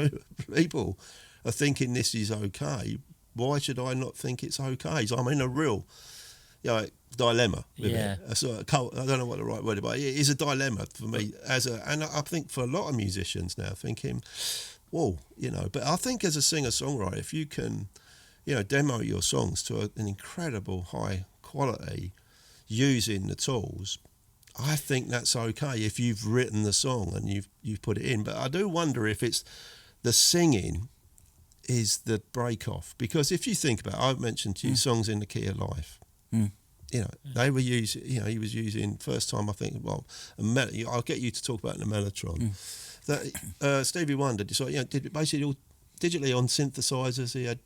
people are thinking this is okay, why should I not think it's okay? So I'm in a real dilemma with it. I don't know what the right word is, but it is a dilemma for me and I think for a lot of musicians now thinking, whoa, but I think as a singer-songwriter, if you can, demo your songs to an incredible high quality using the tools, I think that's okay if you've written the song and you've put it in. But I do wonder if it's the singing is the break-off, because if you think about it, I've mentioned to you songs in the key of life. They were using, he was using, first time I think, I'll get you to talk about the Mellotron. That Stevie Wonder decided, did it basically all digitally on synthesizers. He had,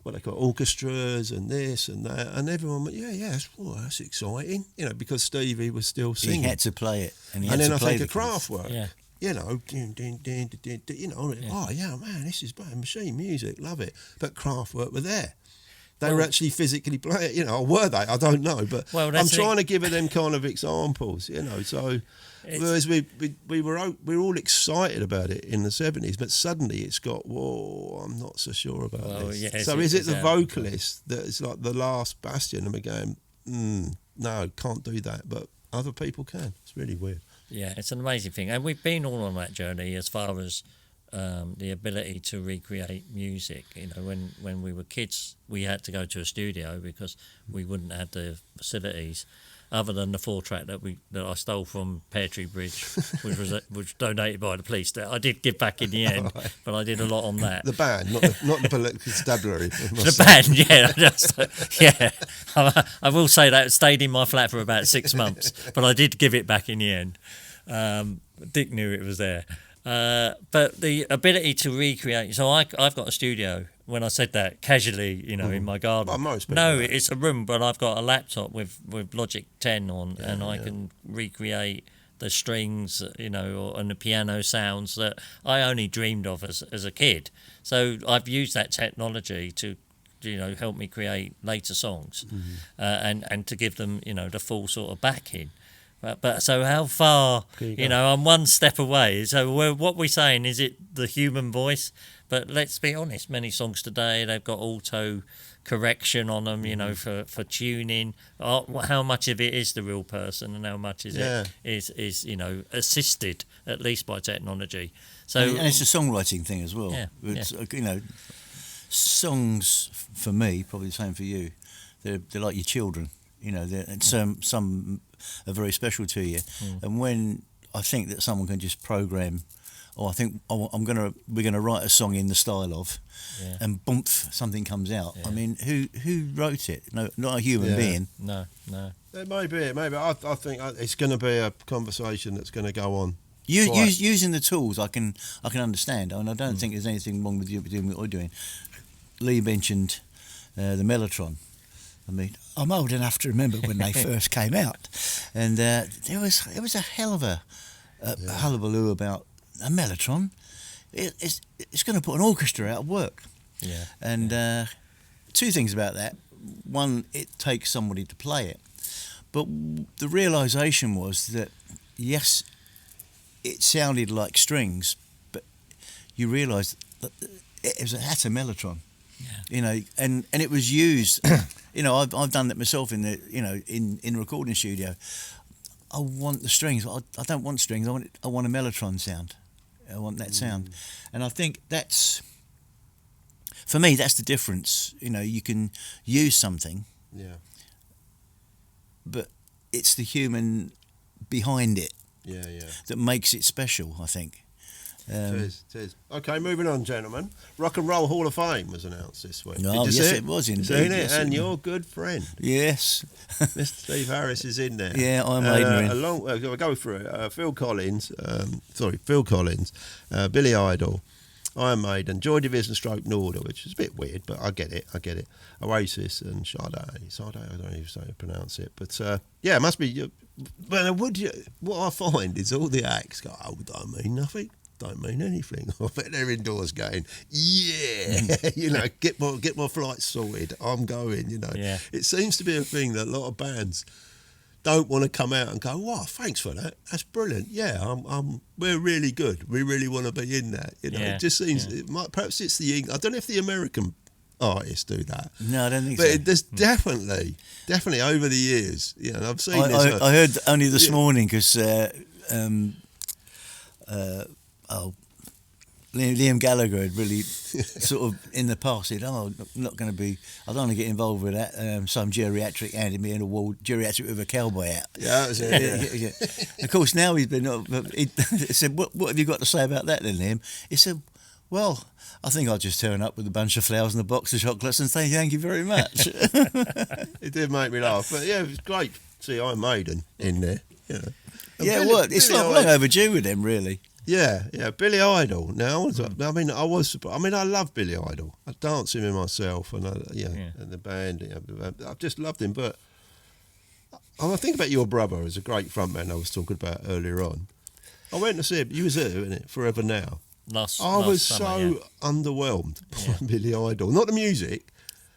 what they call orchestras and this and that, and everyone went, that's exciting, because Stevie was still singing. He had to play it, and then I think of Kraftwerk. Man, this is machine music, love it. But Kraftwerk were there. They were actually physically playing, or were they? I don't know, but I'm trying to give them kind of examples, So, whereas we were all excited about it in the 70s, but suddenly it's got, I'm not so sure about this. Yes, so is it the vocalist that is like the last bastion, and we're going, no, can't do that, but other people can. It's really weird. Yeah, it's an amazing thing, and we've been all on that journey as far as the ability to recreate music. When we were kids, we had to go to a studio because we wouldn't have the facilities, other than the 4-track that I stole from Pear Tree Bridge, which was donated by the police. That I did give back in the end, but I did a lot on that. The band, not the political constabulary. The band, yeah. I will say that it stayed in my flat for about 6 months, but I did give it back in the end. Dick knew it was there. But the ability to recreate. So I've got a studio. When I said that casually, in my garden. No, it's a room, but I've got a laptop with Logic 10 on, and I can recreate the strings, and the piano sounds that I only dreamed of as a kid. So I've used that technology to, help me create later songs, and to give them, the full sort of backing. But so how far, I'm one step away. So what we're saying, is it the human voice? But let's be honest, many songs today, they've got auto correction on them, for tuning. How much of it is the real person, and how much is it is assisted, at least by technology. So and it's a songwriting thing as well. Songs for me, probably the same for you. They're like your children. Some are very special to you, and when I think that someone can just program I think we're gonna write a song in the style of, and boomf, something comes out. I mean, who wrote it? No, not a human being. No. It may be. I think it's going to be a conversation that's going to go on. Using the tools, I can understand, and I don't think there's anything wrong with you doing what you're doing. Lee mentioned the Mellotron. I mean, I'm old enough to remember when they first came out, and there was a hell of a hullabaloo about a Mellotron. It's going to put an orchestra out of work. Yeah. And two things about that. One, it takes somebody to play it. But the realisation was that, yes, it sounded like strings, but you realised that that's a Mellotron. Yeah. You know, and it was used. You know, I've done that myself in the recording studio. I want the strings. I don't want strings. I want a Mellotron sound. I want that sound, and I think that's, for me, that's the difference. You know, you can use something, but it's the human behind it, that makes it special, I think. It is. Okay, moving on, gentlemen. Rock and Roll Hall of Fame was announced this week. Oh, yes, it was indeed. Seen it? Yes, and your good friend, yes, Mr. Steve Harris, is in there. Yeah, I'm Maiden. I'll go through it. Phil Collins, Billy Idol, Iron Maiden, Joy Division / Norder, which is a bit weird, but I get it. Oasis and Sade, I don't even know how to pronounce it, but it must be. But what I find is all the acts go, "Oh, don't mean nothing, don't mean anything." I bet they're indoors going, get my flights sorted. I'm going. It seems to be a thing that a lot of bands don't want to come out and go, "Wow, thanks for that. That's brilliant. Yeah, we're really good. We really want to be in that." It just seems perhaps it's I don't know if the American artists do that. No, I don't think but so. But there's definitely over the years, I've seen this. I heard only this morning because Liam Gallagher had really sort of in the past said, "Oh, I'm not going to be. I don't want to get involved with that." Some geriatric handed me in a wall geriatric with a cowboy hat. Yeah, that was it. Yeah. Of course, now he's been. He said, "What have you got to say about that, then, Liam?" He said, "Well, I think I'll just turn up with a bunch of flowers and a box of chocolates and say thank you very much." It did make me laugh, but it was great to see Iron Maiden in there. It's not long overdue with them, really. Yeah, Billy Idol. Now, I was surprised. I mean, I love Billy Idol. I dance him in myself, and and the band. I've just loved him. But I think about your brother as a great frontman I was talking about earlier on. I went to see him. You was there, wasn't it? Forever Now. I was summer, so underwhelmed by Billy Idol. Not the music,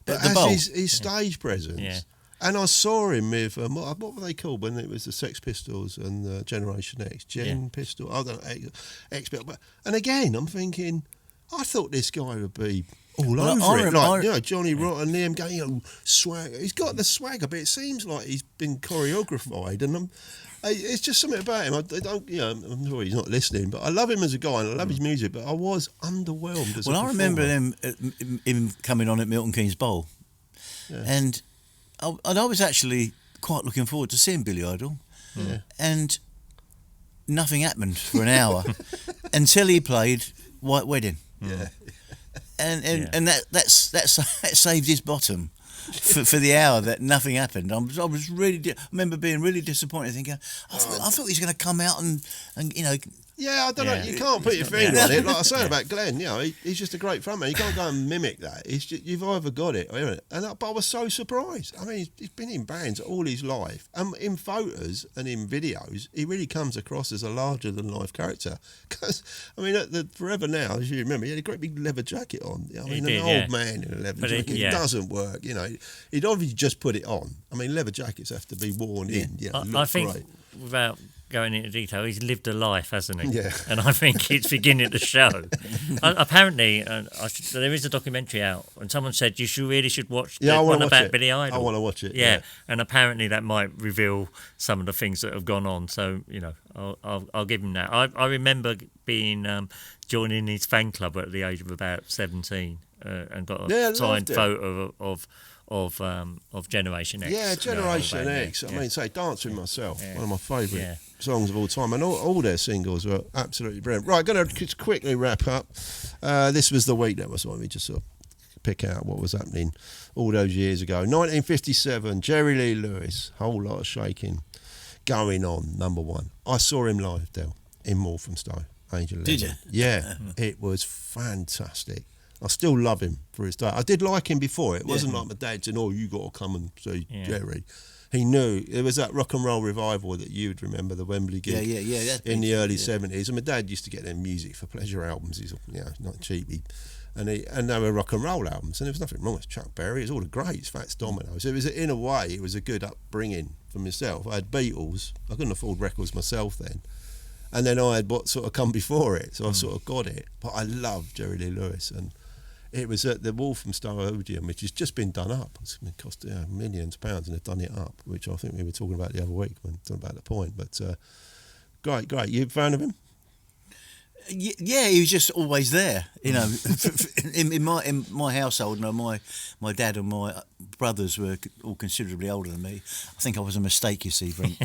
but his stage presence. Yeah. And I saw him with, what were they called when it was the Sex Pistols and Generation X? Pistol? I don't know, X. And again, I'm thinking, I thought this guy would be all over it. Johnny Rotten, Liam going, swag. He's got the swagger, but it seems like he's been choreographed. And it's just something about him. I'm sure he's not listening, but I love him as a guy and I love his music, but I was underwhelmed as a performer. I remember him coming on at Milton Keynes Bowl. Yeah. And I was actually quite looking forward to seeing Billy Idol, and nothing happened for an hour until he played White Wedding. Yeah, and that saved his bottom for the hour that nothing happened. I was really. I remember being really disappointed, thinking, I thought he was going to come out and. Yeah, I don't know. You can't put your finger on it. Like I said about Glenn, he's just a great frontman. You can't go and mimic that. It's just, you've either got it or you haven't. But I was so surprised. I mean, he's been in bands all his life. And in photos and in videos, he really comes across as a larger-than-life character. Because, I mean, at the Forever Now, as you remember, he had a great big leather jacket on. I mean, an old man in a leather jacket. It doesn't work, He'd obviously just put it on. I mean, leather jackets have to be worn in. I think, great. Without going into detail, he's lived a life, hasn't he? Yeah. And I think it's beginning to show. Apparently, there is a documentary out, and someone said you should watch the one about Billy Idol. I want to watch it. Yeah, and apparently that might reveal some of the things that have gone on. So I'll give him that. I remember being joining his fan club at the age of about 17, and got a signed photo of Generation X. Yeah, Generation X. I mean, say Dance With Myself, one of my favourite songs of all time, and all their singles were absolutely brilliant. Right, going to just quickly wrap up. This was the week that was on. We just sort of pick out what was happening all those years ago. 1957, Jerry Lee Lewis, whole lot of shaking going on, number one. I saw him live, Del, in Walthamstow, age 11. Did you? Yeah, it was fantastic. I still love him for his day. I did like him before. It wasn't like my dad saying, "Oh, you got to come and see Jerry." He knew it was that rock and roll revival that you'd remember, the Wembley gig in the early 70s. And my dad used to get them music for pleasure albums. He's not cheapy. And they were rock and roll albums, and there was nothing wrong with Chuck Berry. It was all the greats, Fats Domino. So it was, in a way, it was a good upbringing for myself. I had Beatles. I couldn't afford records myself then. And then I had what sort of come before it, so I sort of got it. But I loved Jerry Lee Lewis, and it was at the Walthamstow Odeon, which has just been done up. It's going to cost millions of pounds, and they've done it up, which I think we were talking about the other week when talking about the point. But great. You a fan of him? Yeah, he was just always there. You know, in my household, my dad and my brothers were all considerably older than me. I think I was a mistake, you see, Brent.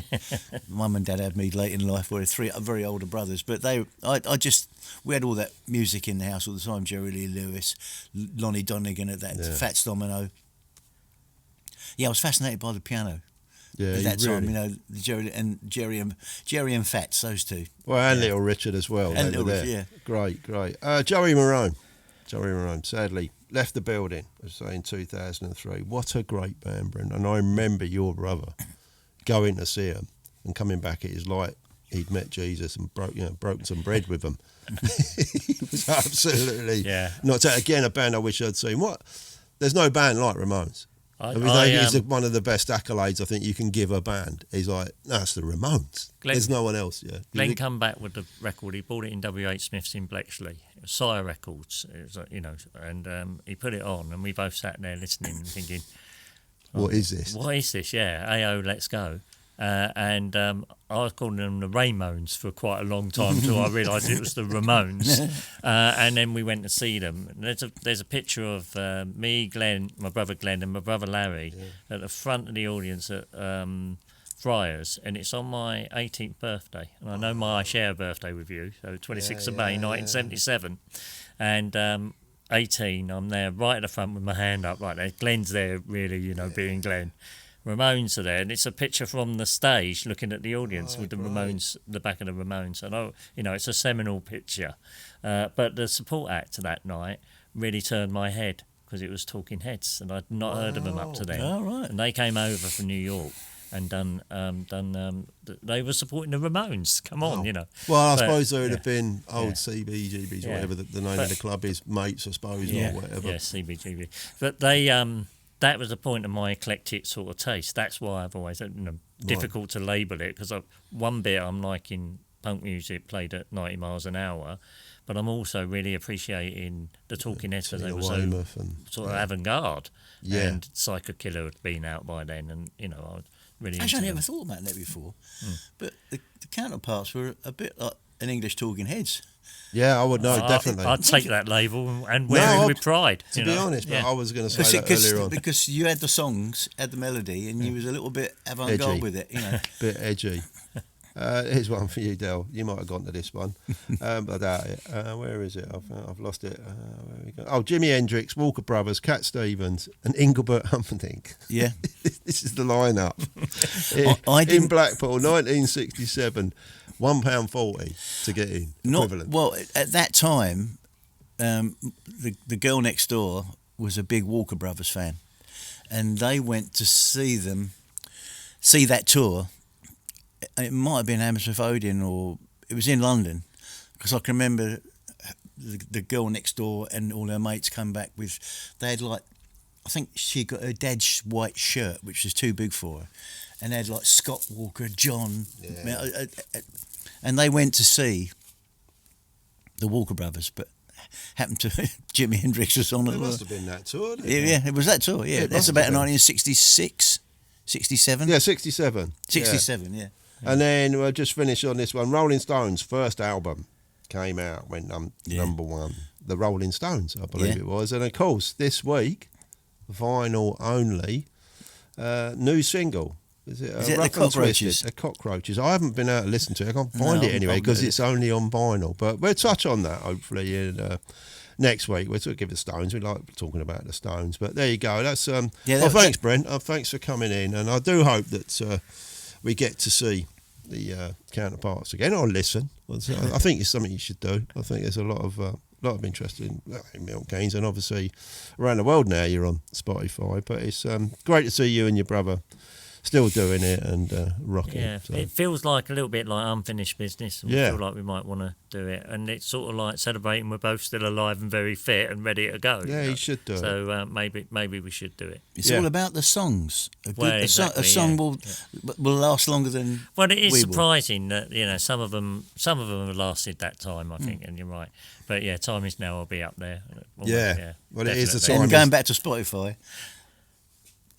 Mum and Dad had me late in life. We were three very older brothers, but we had all that music in the house all the time. Jerry Lee Lewis, Lonnie Donegan at that, Fats Domino. Yeah, I was fascinated by the piano. Yeah, at that time, you know, Jerry and Fats, those two. Well, and Little Richard as well. And Little Richard, Great. Joey Marone, sadly, left the building, as I say, in 2003. What a great band, Brent. And I remember your brother going to see him and coming back. It was like he'd met Jesus and broken some bread with him. He was absolutely not. Again, a band I wish I'd seen. There's no band like Ramones. It's one of the best accolades I think you can give a band. He's like, that's the Ramones. There's no one else. Yeah, Glenn come back with the record. He bought it in WH Smith's in Bletchley, Sire Records. It was, and he put it on, and we both sat there listening and thinking, what is this? What is this? Yeah, AO, let's go. And I was calling them the Raymones for quite a long time until I realised it was the Ramones. And then we went to see them. There's a picture of me, Glenn, my brother Glenn, and my brother Larry at the front of the audience at Friars, and it's on my 18th birthday. And I know I share a birthday with you, so 26th of May, 1977. And 18, I'm there right at the front with my hand up right there. Glenn's there, really, being Glenn. Ramones are there, and it's a picture from the stage looking at the audience with the Ramones, the back of the Ramones. And it's a seminal picture. But the support act that night really turned my head because it was Talking Heads, and I'd not heard of them up to then. Oh, right. And they came over from New York and they were supporting the Ramones. Come on, Well, I suppose there would have been old CBGBs, whatever the name of the club is, mates, I suppose, or whatever. Yeah, CBGB. But they that was the point of my eclectic sort of taste. That's why I've always difficult to label it, because one bit I'm liking punk music played at 90 miles an hour, but I'm also really appreciating the Talking Heads because they were so sort of avant-garde. Yeah. And Psycho Killer had been out by then, and I was really Actually, I never thought about that before. But the Counterparts were a bit like an English Talking Heads. Yeah, I would know, definitely. I'd take that label and wear it with pride. To be honest, but I was going to say that earlier on. Because you had the songs, had the melody, and you was a little bit avant-garde with it, Bit edgy. Here's one for you, Del. You might have gone to this one, but I doubt it. Where is it? I've lost it. Where we go? Oh, Jimi Hendrix, Walker Brothers, Cat Stevens, and Engelbert Humperdinck. Yeah. This is the lineup. In Blackpool, 1967. £1.40 to get in. Equivalent. Well, at that time, the girl next door was a big Walker Brothers fan, and they went to see that tour. It might have been Hammersmith Odeon, or it was in London, because I can remember the girl next door and all her mates come back with. They had I think she got her dad's white shirt, which was too big for her, and they had Scott Walker, John. Yeah. And they went to see the Walker Brothers, but happened to Jimi Hendrix was on it. It must have been that tour, didn't it? Yeah, it was that tour, yeah. That's about 1966, 67? Yeah, 67. 67, yeah. And then we'll just finish on this one. Rolling Stones' first album came out, went number one. The Rolling Stones, I believe it was. And of course, this week, vinyl only new single. Is it the Cockroaches? The Cockroaches. I haven't been able to listen to it. I can't find it anyway because it's only on vinyl. But we'll touch on that hopefully in next week. We'll sort of give the Stones. We like talking about the Stones. But there you go. That's thanks, Brent. Thanks for coming in. And I do hope that we get to see the Counterparts again or listen. I think it's something you should do. I think there's a lot of interest in Milton Keynes, and obviously around the world now you're on Spotify. But it's great to see you and your brother still doing it and rocking. Yeah, so. It feels like a little bit like unfinished business. And we feel like we might want to do it, and it's sort of like celebrating we're both still alive and very fit and ready to go. Yeah, you should do it. So maybe we should do it. It's all about the songs. A Exactly, song will last longer than. Well, it is surprising that some of them have lasted that time. I think, and you're right. But yeah, Time Is Now will be up there. Well, it is the And time. going back to Spotify,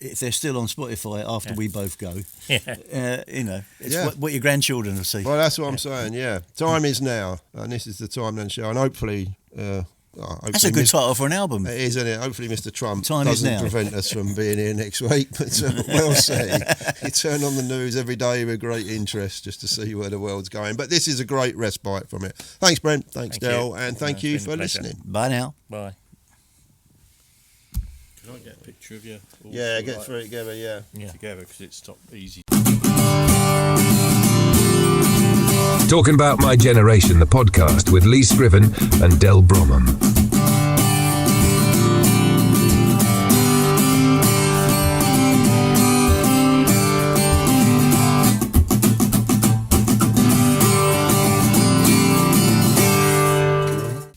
if they're still on Spotify after we both go, it's what your grandchildren will see. Well, that's what I'm saying. Yeah, Time Is Now, and this is the Time Then Show, and hopefully that's a good title for an album. It is, isn't it? Hopefully, Mr. Trump Time doesn't prevent us from being here next week. But we'll see. You turn on the news every day with great interest just to see where the world's going. But this is a great respite from it. Thanks, Brent. Thanks, Del, and thank you for listening. Bye now. Bye. Can I get a picture of you? Yeah, get through it together. Yeah. Together because it's easy. Talking About My Generation, the podcast with Lee Scriven and Del Bromham.